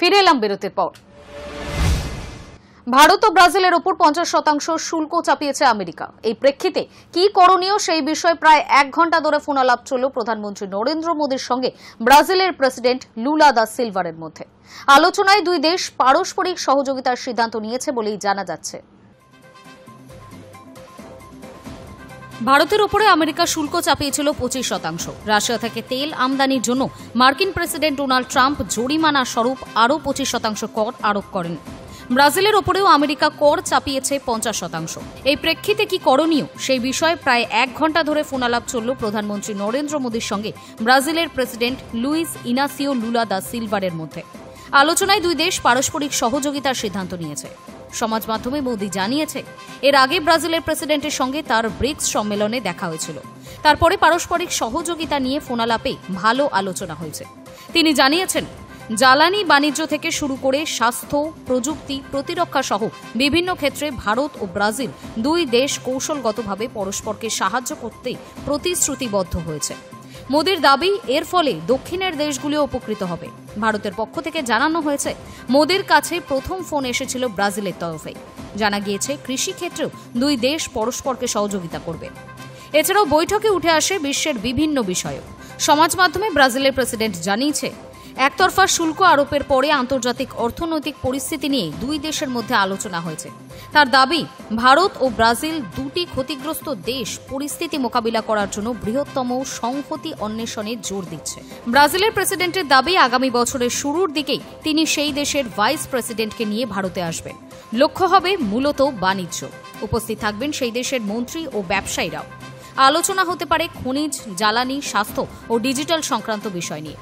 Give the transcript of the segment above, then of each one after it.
ফিরে এলাম বিরতির পর। ভারত ও ব্রাজিলের উপর 50% শুল্ক চাপিয়েছে আমেরিকা। এই প্রেক্ষিতে কি করণীয় সেই বিষয়ে প্রায় 1 ঘন্টা ধরে ফোনালাপ চলল প্রধানমন্ত্রী নরেন্দ্র মোদীর সঙ্গে ব্রাজিলের প্রেসিডেন্ট লুলা দা সিলভারের মধ্যে। আলোচনায় দুই দেশ পারস্পরিক সহযোগিতার সিদ্ধান্ত নিয়েছে বলেই জানা যাচ্ছে। ভারতের উপরে আমেরিকা শুল্ক চাপিয়েছিল 25%। রাশিয়া থেকে তেল আমদানির জন্য মার্কিন প্রেসিডেন্ট ডোনাল্ড ট্রাম্প জরিমানা স্বরূপ আরও 25% কর আরোপ করেন। ব্রাজিলের ওপরেও আমেরিকা কর চাপিয়েছে 50%। এই প্রেক্ষিতে কি করণীয় সেই বিষয়ে প্রায় 1 ঘন্টা ধরে ফোনালাপ চলল প্রধানমন্ত্রী নরেন্দ্র মোদীর সঙ্গে ব্রাজিলের প্রেসিডেন্ট লুইস ইনাসিও লুলা দা সিলভারের মধ্যে। আলোচনায় দুই দেশ পারস্পরিক সহযোগিতার সিদ্ধান্ত নিয়েছে। সমাজ মাধ্যমে মোদী জানিয়েছে, এর আগে ব্রাজিলের প্রেসিডেন্টের সঙ্গে তার ব্রিক্স সম্মেলনে দেখা হয়েছিল। তারপরে পারস্পরিক সহযোগিতা নিয়ে ফোনালাপে ভালো আলোচনা হয়েছে। তিনি জানিয়েছেন, জ্বালানি বাণিজ্য থেকে শুরু করে স্বাস্থ্য, প্রযুক্তি, প্রতিরক্ষা সহ বিভিন্ন ক্ষেত্রে ভারত ও ব্রাজিল দুই দেশ কৌশলগতভাবে পরস্পরকে সাহায্য করতে প্রতিশ্রুতিবদ্ধ হয়েছে। মোদীর দাবি, এর ফলে দক্ষিণের দেশগুলিও উপকৃত হবে। ভারতের পক্ষ থেকে জানানো হয়েছে, মোদীর কাছে প্রথম ফোন এসেছিল ব্রাজিলের তরফে। জানা গিয়েছে, কৃষিক্ষেত্রেও দুই দেশ পরস্পরকে সহযোগিতা করবে। এছাড়াও বৈঠকে উঠে আসে বিশ্বের বিভিন্ন বিষয়ও। সমাজ মাধ্যমে ব্রাজিলের প্রেসিডেন্ট জানিয়েছে, একতরফা শুল্ক আরোপের পরে আন্তর্জাতিক অর্থনৈতিক পরিস্থিতি নিয়ে দুই দেশের মধ্যে আলোচনা হয়েছে। তার দাবি, ভারত ও ব্রাজিল দুটি ক্ষতিগ্রস্ত দেশ পরিস্থিতি মোকাবিলা করার জন্য বৃহত্তম সংহতি অন্বেষণে জোর দিচ্ছে। ব্রাজিলের প্রেসিডেন্টের দাবি, আগামী বছরের শুরুর দিকেই তিনি সেই দেশের ভাইস প্রেসিডেন্টকে নিয়ে ভারতে আসবেন। লক্ষ্য হবে মূলত বাণিজ্য। উপস্থিত থাকবেন সেই দেশের মন্ত্রী ও ব্যবসায়ীরাও। আলোচনা হতে পারে খনিজ, জ্বালানি, স্বাস্থ্য ও ডিজিটাল সংক্রান্ত বিষয় নিয়ে।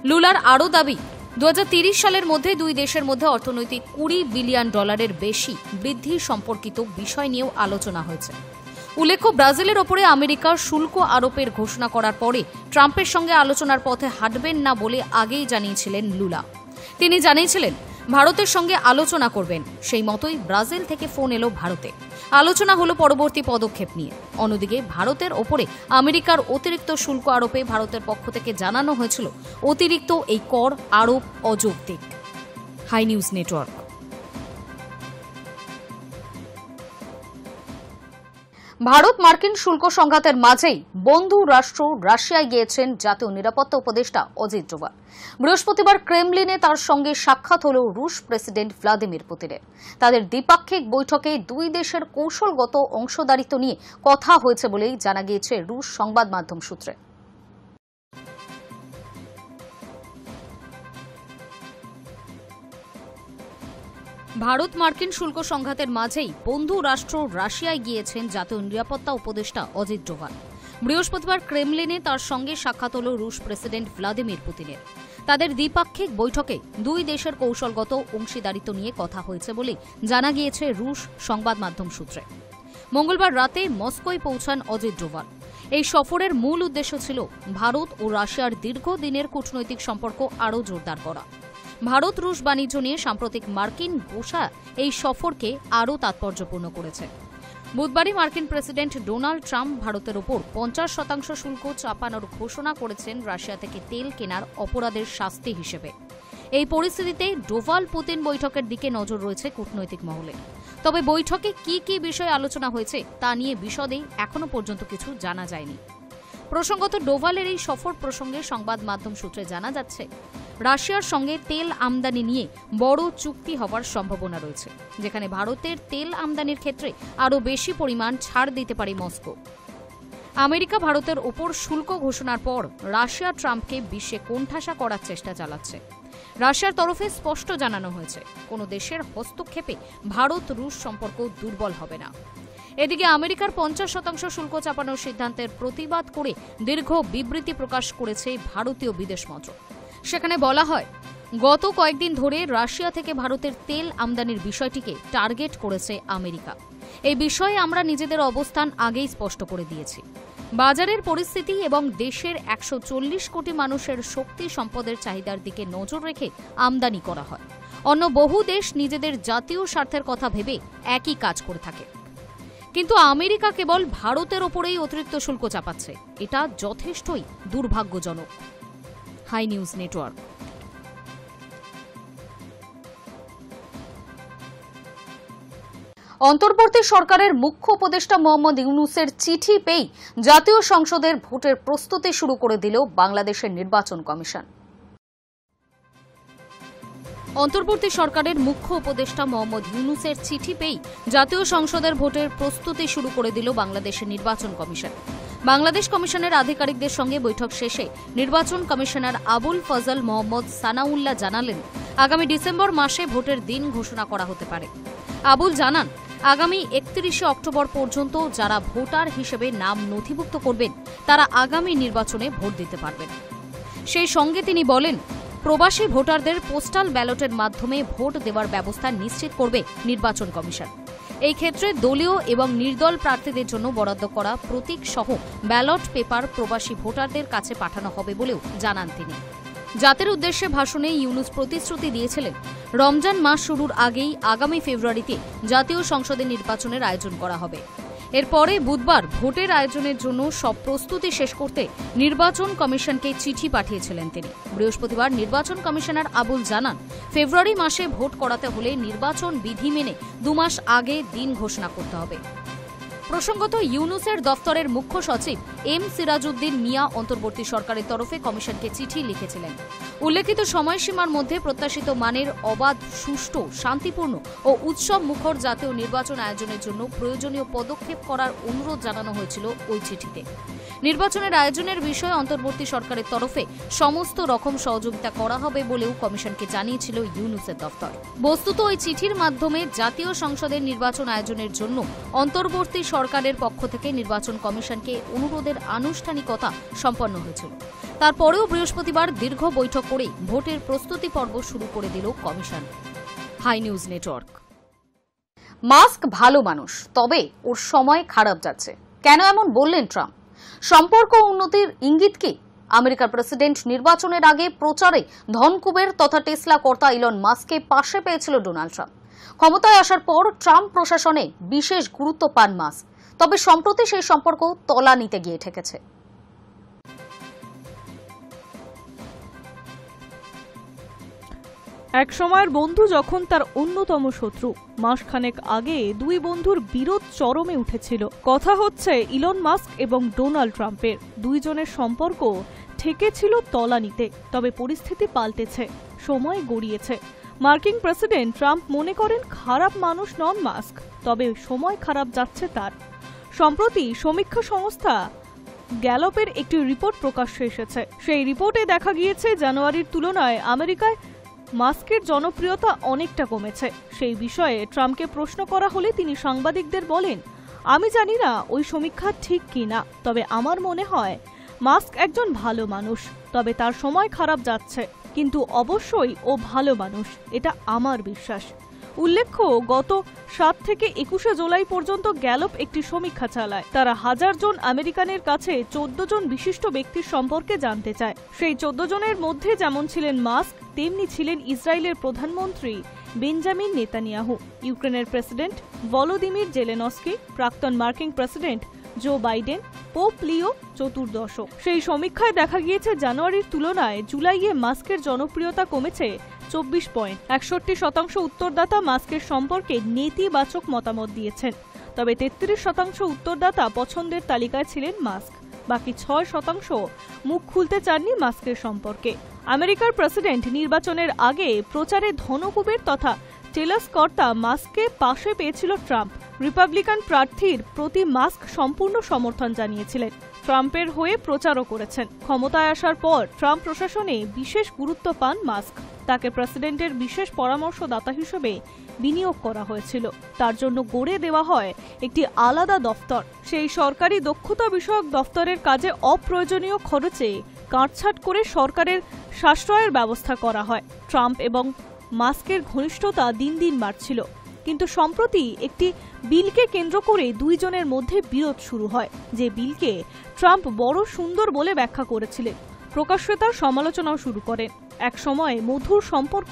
লুলার আরও দাবি, 2030 সালের মধ্যে দুই দেশের মধ্যে অর্থনৈতিক $20 বিলিয়ন বেশি বৃদ্ধি সম্পর্কিত বিষয় নিয়েও আলোচনা হয়েছে। উল্লেখ্য, ব্রাজিলের ওপরে আমেরিকার শুল্ক আরোপের ঘোষণা করার পরে ট্রাম্পের সঙ্গে আলোচনার পথে হাঁটবেন না বলে আগেই জানিয়েছিলেন লুলা। তিনি জানিয়েছিলেন, ভারতের সঙ্গে আলোচনা করবেন। সেই মতোই ব্রাজিল থেকে ফোন এলো ভারতে। আলোচনা হলো পরবর্তী পদক্ষেপ নিয়ে। অন্যদিকে ভারতের ওপরে আমেরিকার অতিরিক্ত শুল্ক আরোপে ভারতের পক্ষ থেকে জানানো হয়েছিল, অতিরিক্ত এই কর আরোপ অযৌক্তিক। High news network. ভারত মার্কিন শুল্ক সংঘাতের মাঝেই বন্ধু রাষ্ট্র রাশিয়ায় গিয়েছেন জাতীয় নিরাপত্তা উপদেষ্টা অজিত ডোভাল। বৃহস্পতিবার ক্রেমলিনে তার সঙ্গে সাক্ষাৎ হল রুশ প্রেসিডেন্ট ভ্লাদিমির পুতিনের। তাদের দ্বিপাক্ষিক বৈঠকে দুই দেশের কৌশলগত অংশীদারিত্ব নিয়ে কথা হয়েছে বলেই জানা গিয়েছে রুশ সংবাদ মাধ্যম সূত্রে। ভারত মার্কিন শুল্ক সংঘাতের মাঝেই বন্ধু রাষ্ট্র রাশিয়ায় গিয়েছেন জাতীয় নিরাপত্তা উপদেষ্টা অজিত ডোভাল। বৃহস্পতিবার ক্রেমলিনে তার সঙ্গে সাক্ষাৎ হল রুশ প্রেসিডেন্ট ভ্লাদিমির পুতিনের। তাদের দ্বিপাক্ষিক বৈঠকে দুই দেশের কৌশলগত অংশীদারিত্ব নিয়ে কথা হয়েছে বলে জানা গিয়েছে রুশ সংবাদ মাধ্যম সূত্রে। মঙ্গলবার রাতে মস্কোয় পৌঁছান অজিত ডোভাল। এই সফরের মূল উদ্দেশ্য ছিল ভারত ও রাশিয়ার দীর্ঘদিনের কূটনৈতিক সম্পর্ক আরও জোরদার করা। ভারত রুশ বাণিজ্য নিয়ে সাম্প্রতিক মার্কিন ঘোষণা এই সফরকে আরও তাৎপর্যপূর্ণ করেছে। বুধবারই মার্কিন প্রেসিডেন্ট ডোনাল্ড ট্রাম্প ভারতের ওপর 50% শুল্ক চাপানোর ঘোষণা করেছেন রাশিয়া থেকে তেল কেনার অপরাধের শাস্তি হিসেবে। এই পরিস্থিতিতে ডোভাল পুতিন বৈঠকের দিকে নজর রয়েছে কূটনৈতিক মহলে। তবে বৈঠকে কি কি বিষয়ে আলোচনা হয়েছে তা নিয়ে বিশদে এখনো পর্যন্ত কিছু জানা যায়নি। প্রসঙ্গত, ডোভালের এই সফর প্রসঙ্গে সংবাদ মাধ্যম সূত্রে জানা যাচ্ছে, রাশিয়ার সঙ্গে তেল আমদানি নিয়ে বড় চুক্তি হওয়ার সম্ভাবনা রয়েছে, যেখানে ভারতের তেল আমদানির ক্ষেত্রে আরও বেশি পরিমাণ ছাড় দিতে পারে মস্কো। আমেরিকা ভারতের ওপর শুল্ক ঘোষণার পর রাশিয়া ট্রাম্পকে বিশ্বে কোণঠাসা করার চেষ্টা চালাচ্ছে। রাশিয়ার তরফে স্পষ্ট জানানো হয়েছে, কোনো দেশের হস্তক্ষেপে ভারত রুশ সম্পর্ক দুর্বল হবে না। এদিকে আমেরিকার 50% শুল্ক চাপানোর সিদ্ধান্তের প্রতিবাদ করে দীর্ঘ বিবৃতি প্রকাশ করেছে ভারতীয় বিদেশ মন্ত্রক। সেখানে বলা হয়, গত কয়েকদিন ধরে রাশিয়া থেকে ভারতের তেল আমদানির বিষয়টিকে টার্গেট করেছে আমেরিকা। এই বিষয়ে আমরা নিজেদের অবস্থান আগেই স্পষ্ট করে দিয়েছি। বাজারের পরিস্থিতি এবং দেশের 140 কোটি মানুষের শক্তি সম্পদের চাহিদার দিকে নজর রেখে আমদানি করা হয়। অন্য বহু দেশ নিজেদের জাতীয় স্বার্থের কথা ভেবে একই কাজ করে থাকে। কিন্তু আমেরিকা কেবল ভারতের ওপরেই অতিরিক্ত শুল্ক চাপাচ্ছে। এটা যথেষ্টই দুর্ভাগ্যজনক। Hi news network. অন্তর্বর্তী সরকারের মুখ্য উপদেষ্টা মোহাম্মদ ইউনূসের চিঠি পেয়ে জাতীয় সংসদের ভোটের প্রস্তুতি শুরু করে দিল বাংলাদেশের নির্বাচন কমিশন। অন্তর্বর্তী সরকারের মুখ্য উপদেষ্টা মোহাম্মদ ইউনূসের চিঠি পেয়ে জাতীয় সংসদের ভোটের প্রস্তুতি শুরু করে দিল বাংলাদেশের নির্বাচন কমিশন। বাংলাদেশ কমিশনের আধিকারিকদের সঙ্গে বৈঠক শেষে নির্বাচন কমিশনার আবুল ফজল মোহাম্মদ সানাউল্লাহ জানালেন, আগামী ডিসেম্বর মাসে ভোটের দিন ঘোষণা করা হতে পারে। আবুল জানান, আগামী 31শে অক্টোবর পর্যন্ত যারা ভোটার হিসেবে নাম নথিভুক্ত করবেন তারা আগামী নির্বাচনে ভোট দিতে পারবেন। সেই সঙ্গে তিনি বলেন, প্রবাসী ভোটারদের পোস্টাল ব্যালটের মাধ্যমে ভোট দেওয়ার ব্যবস্থা নিশ্চিত করবে নির্বাচন কমিশন। এই ক্ষেত্রে দলীয় এবং নির্দল প্রার্থীদের জন্য বরাদ্দ করা প্রতীক সহ ব্যালট পেপার প্রবাসী ভোটারদের কাছে পাঠানো হবে বলেও জানান তিনি। জাতির উদ্দেশ্যে ভাষণে ইউনূস প্রতিশ্রুতি দিয়েছিলেন, রমজান মাস শুরুর আগেই আগামী ফেব্রুয়ারিতে জাতীয় সংসদে নির্বাচনের আয়োজন করা হবে। এরপরে বুধবার ভোটের আয়োজনের জন্য সব প্রস্তুতি শেষ করতে নির্বাচন কমিশনকে চিঠি পাঠিয়েছিলেন তিনি। বৃহস্পতিবার নির্বাচন কমিশনার আবুল জানান, ফেব্রুয়ারি মাসে ভোট করাতে হলে নির্বাচন বিধি মেনে 2 মাস আগে দিন ঘোষণা করতে হবে। প্রসঙ্গত, ইউনূসের দফতরের মুখ্য সচিব এম সিরাজউদ্দিন মিয়া অন্তর্বর্তী সরকারের তরফে কমিশনকে চিঠি লিখেছিলেন। উল্লেখিত সময়সীমার মধ্যে প্রত্যাশিত মানের অবাধ, সুষ্ঠু, শান্তিপূর্ণ ও উৎসব মুখর জাতীয় নির্বাচন আয়োজনের জন্য প্রয়োজনীয় পদক্ষেপ করার অনুরোধ জানানো হয়েছিল ওই চিঠিতে। নির্বাচনের আয়োজনের বিষয়ে অন্তর্বর্তী সরকারের তরফে সমস্ত রকম সহযোগিতা করা হবে বলেও কমিশনকে জানিয়েছিল ইউনূসের দফতর। বস্তুত ওই চিঠির মাধ্যমে জাতীয় সংসদের নির্বাচন আয়োজনের জন্য অন্তর্বর্তী সরকারের পক্ষ থেকে নির্বাচন কমিশনকে অনুরোধের আনুষ্ঠানিকতা সম্পন্ন হয়েছিল। তারপরেও বৃহস্পতিবার দীর্ঘ বৈঠক করে ভোটের প্রস্তুতি পর্ব শুরু করে দিল কমিশন। Hi news network. মাস্ক ভালো মানুষ, তবে ওর সময় খারাপ যাচ্ছে, কেন এমন বললেন ট্রাম্প? সম্পর্ক উন্নতির ইঙ্গিত কি? আমেরিকার প্রেসিডেন্ট নির্বাচনের আগে প্রচারে ধনকুবের তথা টেসলা কর্তা ইলন মাস্ককে পাশে পেয়েছিল ডোনাল্ড ট্রাম্প। ক্ষমতায় আসার পর ট্রাম্প প্রশাসনে বিশেষ গুরুত্ব পান মাস্ক, তবে সম্প্রতি সেই সম্পর্ক তলা নিতে গিয়ে ঠেকেছে। এক সময়ের বন্ধু যখন তার অন্যতম শত্রু, মাসখানেক আগে দুই বন্ধুর বিরোধ চরমে উঠেছিল। কথা হচ্ছে ইলন মাস্ক এবং ডোনাল্ড ট্রাম্পের। দুইজনের সম্পর্ক ঠেকেছিল তলানিতে, তবে পরিস্থিতি পাল্টেছে, সময় গড়িয়েছে। মার্কিন প্রেসিডেন্ট ট্রাম্প মনে করেন খারাপ মানুষ নন মাস্ক, তবে সময় খারাপ যাচ্ছে তার। সম্প্রতি সমীক্ষা সংস্থা গ্যালপের একটি রিপোর্ট প্রকাশ্যে এসেছে। সেই রিপোর্টে দেখা গিয়েছে জানুয়ারির তুলনায় আমেরিকায় মাস্কের জনপ্রিয়তা অনেকটা কমেছে। সেই বিষয়ে ট্রাম্পকে প্রশ্ন করা হলে তিনি সাংবাদিকদের বলেন, আমি জানি না ওই সমীক্ষা ঠিক কিনা, তবে আমার মনে হয় মাস্ক একজন ভালো মানুষ, তবে তার সময় খারাপ যাচ্ছে, কিন্তু অবশ্যই ও ভালো মানুষ, এটা আমার বিশ্বাস। উল্লেখ্য, গত 7 থেকে 21শে জুলাই পর্যন্ত গ্যালপ একটি সমীক্ষা চালায়। তারা 1000 জন আমেরিকানের কাছে 14 জন বিশিষ্ট ব্যক্তির সম্পর্কে জানতে চায়। সেই 14 জনের মধ্যে যেমন ছিলেন মাস্ক, তেমনি ছিলেন ইসরায়েলের প্রধানমন্ত্রী বেঞ্জামিন নেতানিয়াহু, ইউক্রেনের প্রেসিডেন্ট ভলোদিমির জেলেনস্কি, প্রাক্তন মার্কিন প্রেসিডেন্ট জো বাইডেন, পোপ লিও চতুর্দশ। সেই সমীক্ষায় দেখা গিয়েছে জানুয়ারির তুলনায় জুলাইয়ে মাস্কের জনপ্রিয়তা কমেছে 24 পয়েন্ট। 61% উত্তরদাতা মাস্কের সম্পর্কে নেতিবাচক মতামত দিয়েছেন, তবে 33% উত্তরদাতা পছন্দের তালিকায় ছিলেন মাস্ক। বাকি 6% মুখ খুলতে চাননি মাস্কের সম্পর্কে। আমেরিকার প্রেসিডেন্ট নির্বাচনের আগে প্রচারে ধনকুবের তথা টেলাস কর্তা মাস্ককে পাশে পেয়েছিল ট্রাম্প। রিপাবলিকান প্রার্থীর প্রতি মাস্ক সম্পূর্ণ সমর্থন জানিয়েছিলেন, ট্রাম্পের হয়ে প্রচারও করেছেন। ক্ষমতায় আসার পর ট্রাম্প প্রশাসনে বিশেষ গুরুত্ব পান মাস্ক। তাকে প্রেসিডেন্টের বিশেষ পরামর্শদাতা হিসেবে বিনিয়োগ করা হয়েছিল। তার জন্য গড়ে দেওয়া হয় একটি আলাদা দফতর। সেই সরকারি দক্ষতা বিষয়ক দফতরের কাজে অপ্রয়োজনীয় খরচে কাটছাট করে সরকারের সাশ্রয়ের ব্যবস্থা করা হয়। ট্রাম্প এবং মাস্কের ঘনিষ্ঠতা দিন দিন বাড়ছিল, কিন্তু সম্প্রতি একটি বিলকে কেন্দ্র করে দুইজনের মধ্যে বিরোধ শুরু হয়, যে বিলকে ট্রাম্প বড় সুন্দর বলে ব্যাখ্যা করেছিলেন। প্রকাশ্যে তার সমালোচনাও শুরু করেন। এক সময় মধুর সম্পর্ক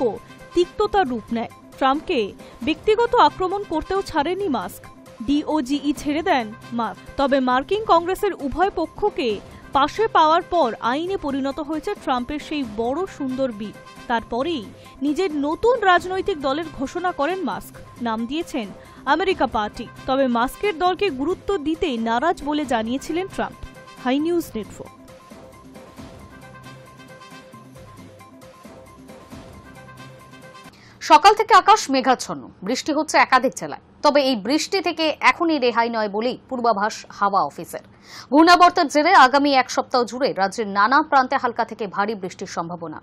তিক্ততার রূপ নেয়। ট্রাম্পকে ব্যক্তিগত আক্রমণ করতেও ছাড়েনি মাস্ক, ডিওজিই ছেড়ে দেন মাস্ক। তবে মার্কিন কংগ্রেসের উভয় পক্ষকে পাশে পাওয়ার পর আইনে পরিণত হয়েছে ট্রাম্পের সেই বড় সুন্দর বিল। তারপরেই নিজের নতুন রাজনৈতিক দলের ঘোষণা করেন মাস্ক, নাম দিয়েছেন আমেরিকা পার্টি। তবে মাস্কের দলকে গুরুত্ব দিতেই নারাজ বলে জানিয়েছিলেন ট্রাম্প। High news network. সকাল থেকে আকাশ মেঘাচ্ছন্ন, বৃষ্টি হচ্ছে একাধিক জেলায়। তবে এই বৃষ্টি থেকে এখনই রেহাই নয় বলেই পূর্বাভাস হাওয়া অফিসের। ঘূর্ণাবর্তের জেরে আগামী এক সপ্তাহ জুড়ে রাজ্যের নানা প্রান্তে হালকা থেকে ভারী বৃষ্টির সম্ভাবনা।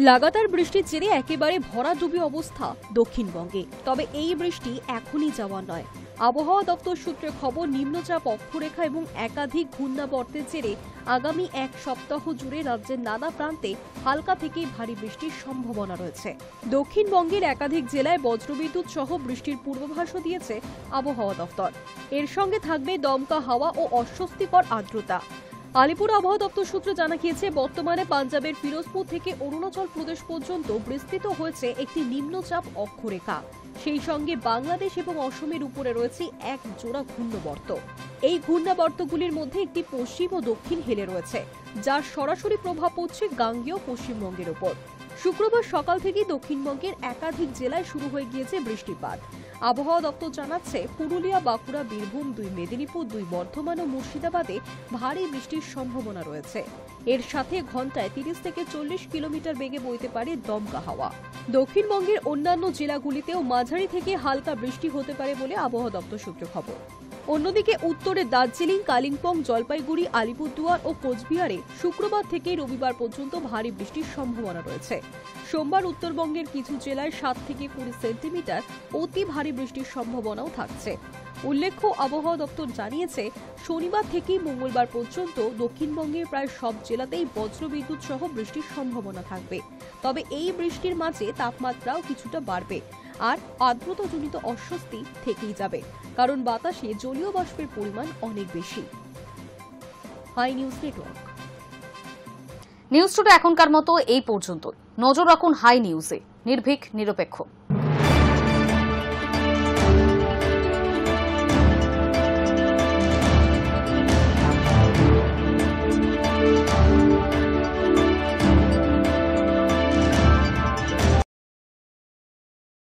লাগাতার বৃষ্টির জেরে একেবারে ভরাডুবি অবস্থা দক্ষিণবঙ্গে। তবে এই বৃষ্টি এখনই যাওয়ার নয়। আবহাওয়া দপ্তর সূত্রে খবর, নিম্নচাপ অক্ষরেখা এবং একাধিক ঘূর্ণাবর্তের জেরে আগামী এক সপ্তাহ জুড়ে রাজ্যের নানা প্রান্তে হালকা থেকে ভারী বৃষ্টির সম্ভাবনা রয়েছে। দক্ষিণবঙ্গের একাধিক জেলায় বজ্রবিদ্যুৎ সহ বৃষ্টির পূর্বাভাসও দিয়েছে আবহাওয়া দপ্তর। এর সঙ্গে থাকবে দমকা হাওয়া ও অস্বস্তিকর আর্দ্রতা। আলিপুর আবহাওয়া দপ্তর সূত্রে জানা গিয়েছে, বর্তমানে পাঞ্জাবের ফিরোজপুর থেকে অরুণাচল প্রদেশ পর্যন্ত বিস্তৃত হয়েছে একটি নিম্নচাপ অক্ষরেখা। সেই সঙ্গে বাংলাদেশ এবং অসমের উপরে রয়েছে এক জোড়া ঘূর্ণাবর্ত। এই ঘূর্ণাবর্তগুলির মধ্যে একটি পশ্চিম ও দক্ষিণ হেলে রয়েছে, যার সরাসরি প্রভাব পড়ছে গাঙ্গেয় পশ্চিমবঙ্গের ওপর। শুক্রবার সকাল থেকেই দক্ষিণবঙ্গের একাধিক জেলায় শুরু হয়ে গিয়েছে বৃষ্টিপাত। আবহাওয়া দপ্তর জানাচ্ছে, পুরুলিয়া, বাঁকুড়া, বীরভূম, 2 মেদিনীপুর, 2 বর্ধমান ও মুর্শিদাবাদে ভারী বৃষ্টির সম্ভাবনা রয়েছে। এর সাথে ঘন্টায় 30 থেকে 40 কিলোমিটার বেগে বইতে পারে দমকা হাওয়া। দক্ষিণবঙ্গের অন্যান্য জেলাগুলিতেও মাঝারি থেকে হালকা বৃষ্টি হতে পারে বলে আবহাওয়া দপ্তর সূত্রে খবর। অন্যদিকে উত্তরে দার্জিলিং, কালিম্পং, জলপাইগুড়ি, আলিপুরদুয়ার ও কোচবিহারে শুক্রবার থেকে রবিবার পর্যন্ত ভারী বৃষ্টির সম্ভাবনা রয়েছে। সোমবার উত্তরবঙ্গের কিছু জেলায় 7 থেকে 20 সেন্টিমিটার অতি ভারী বৃষ্টির সম্ভাবনাও থাকছে। উল্লেখ্য, আবহাওয়া দপ্তর জানিয়েছে, শনিবার থেকে মঙ্গলবার পর্যন্ত দক্ষিণবঙ্গের প্রায় সব জেলাতেই বজ্রবিদ্যুৎ সহ বৃষ্টির সম্ভাবনা থাকবে। তবে এই বৃষ্টির মাঝে তাপমাত্রাও কিছুটা বাড়বে আর আর্দ্রতাজনিত অস্বস্তি থেকেই যাবে, কারণ বাতাসে জলীয় বাষ্পের পরিমাণ অনেক বেশি। Hi news network. News today এখনকার মতো এই পর্যন্ত। নজর রাখুন হাই নিউজে, নির্ভীক, নিরপেক্ষ।